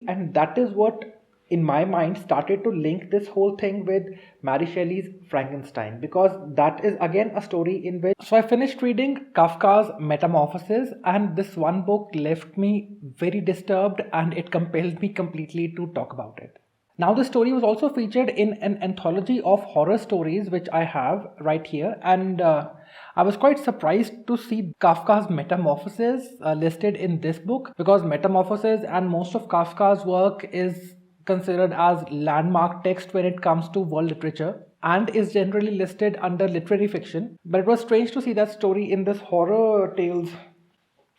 and that is what in my mind started to link this whole thing with Mary Shelley's Frankenstein, because that is again a story in which. So I finished reading Kafka's Metamorphosis, and this one book left me very disturbed and it compelled me completely to talk about it. Now, the story was also featured in an anthology of horror stories, which I have right here, and I was quite surprised to see Kafka's Metamorphosis listed in this book, because Metamorphosis and most of Kafka's work is considered as landmark text when it comes to world literature and is generally listed under literary fiction. But it was strange to see that story in this horror tales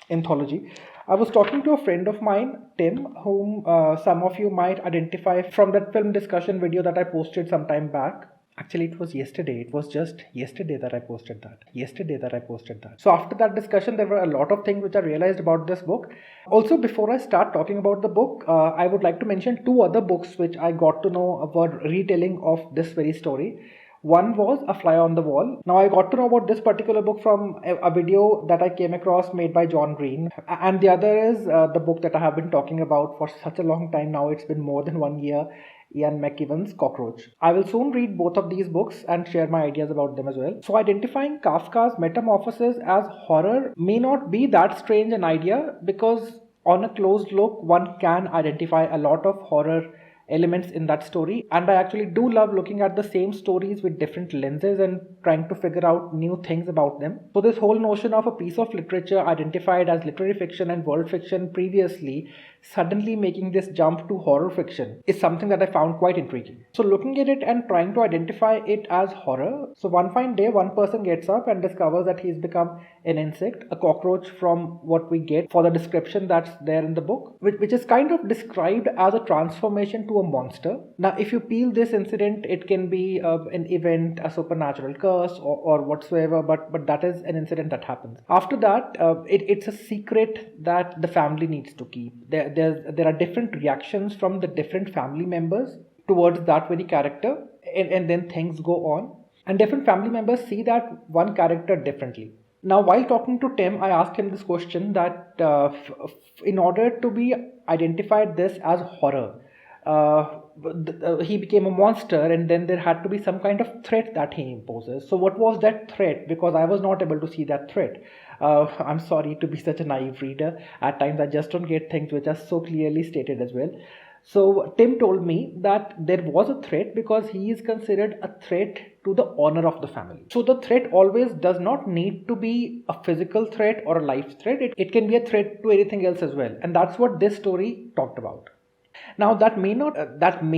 anthology. I was talking to a friend of mine, Tim, whom some of you might identify from that film discussion video that I posted some time back. Actually, it was yesterday. It was just yesterday that I posted that. So after that discussion, there were a lot of things which I realized about this book. Also, before I start talking about the book, I would like to mention two other books which I got to know were retelling of this very story. One was A Fly on the Wall. Now, I got to know about this particular book from a video that I came across made by John Green. And the other is the book that I have been talking about for such a long time now. It's been more than 1 year. Ian McEwan's Cockroach. I will soon read both of these books and share my ideas about them as well. So identifying Kafka's Metamorphosis as horror may not be that strange an idea, because on a closed look, one can identify a lot of horror elements in that story, and I actually do love looking at the same stories with different lenses and trying to figure out new things about them. So this whole notion of a piece of literature identified as literary fiction and world fiction previously suddenly making this jump to horror fiction is something that I found quite intriguing. So looking at it and trying to identify it as horror, so one fine day one person gets up and discovers that he's become an insect, a cockroach from what we get for the description that's there in the book, which is kind of described as a transformation to a monster. Now, if you peel this incident, it can be an event, a supernatural curse or whatsoever, but that is an incident that happens. After that, it's a secret that the family needs to keep. There are different reactions from the different family members towards that very character, and then things go on, and different family members see that one character differently. Now, while talking to Tim, I asked him this question that in order to be identified this as horror, he became a monster, and then there had to be some kind of threat that he imposes. So what was that threat? Because I was not able to see that threat. I'm sorry to be such a naive reader. At times I just don't get things which are so clearly stated as well. So Tim told me that there was a threat because he is considered a threat to the honor of the family. So the threat always does not need to be a physical threat or a life threat. It can be a threat to anything else as well. And that's what this story talked about. Now, that may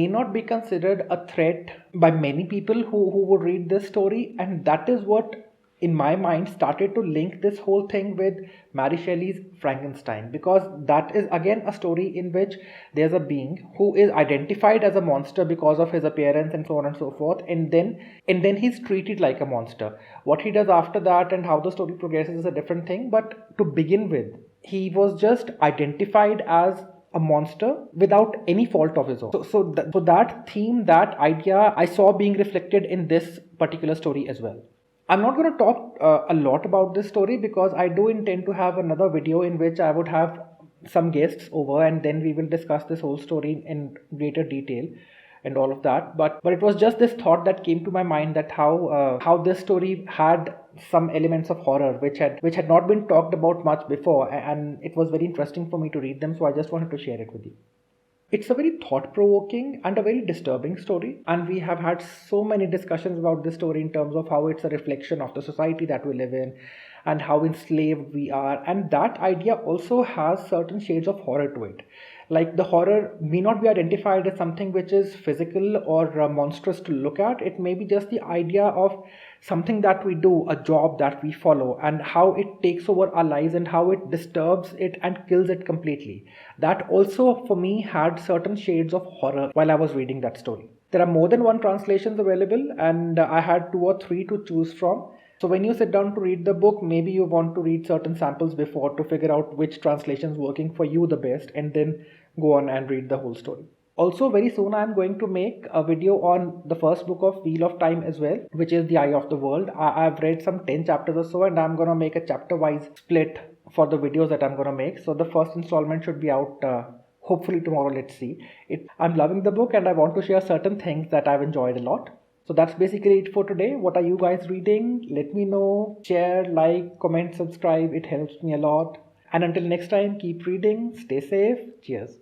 not be considered a threat by many people who would read this story, and that is what in my mind started to link this whole thing with Mary Shelley's Frankenstein, because that is again a story in which there's a being who is identified as a monster because of his appearance and so on and so forth, and then he's treated like a monster. What he does after that and how the story progresses is a different thing, but to begin with, he was just identified as a monster without any fault of his own. So that theme, that idea, I saw being reflected in this particular story as well. I'm not going to talk a lot about this story because I do intend to have another video in which I would have some guests over, and then we will discuss this whole story in greater detail and all of that. But it was just this thought that came to my mind, that how this story had some elements of horror which had not been talked about much before, and it was very interesting for me to read them, so I just wanted to share it with you. It's a very thought-provoking and a very disturbing story, and we have had so many discussions about this story in terms of how it's a reflection of the society that we live in and how enslaved we are, and that idea also has certain shades of horror to it. Like, the horror may not be identified as something which is physical or monstrous to look at. It may be just the idea of something that we do, a job that we follow, and how it takes over our lives and how it disturbs it and kills it completely. That also for me had certain shades of horror while I was reading that story. There are more than one translations available, and I had 2 or 3 to choose from. So when you sit down to read the book, maybe you want to read certain samples before to figure out which translation is working for you the best, and then go on and read the whole story. Also, very soon I am going to make a video on the first book of Wheel of Time as well, which is The Eye of the World. I've read some 10 chapters or so, and I'm going to make a chapter-wise split for the videos that I'm going to make. So the first installment should be out Hopefully tomorrow, let's see. I'm loving the book and I want to share certain things that I've enjoyed a lot. So that's basically it for today. What are you guys reading? Let me know. Share, like, comment, subscribe. It helps me a lot. And until next time, keep reading. Stay safe. Cheers.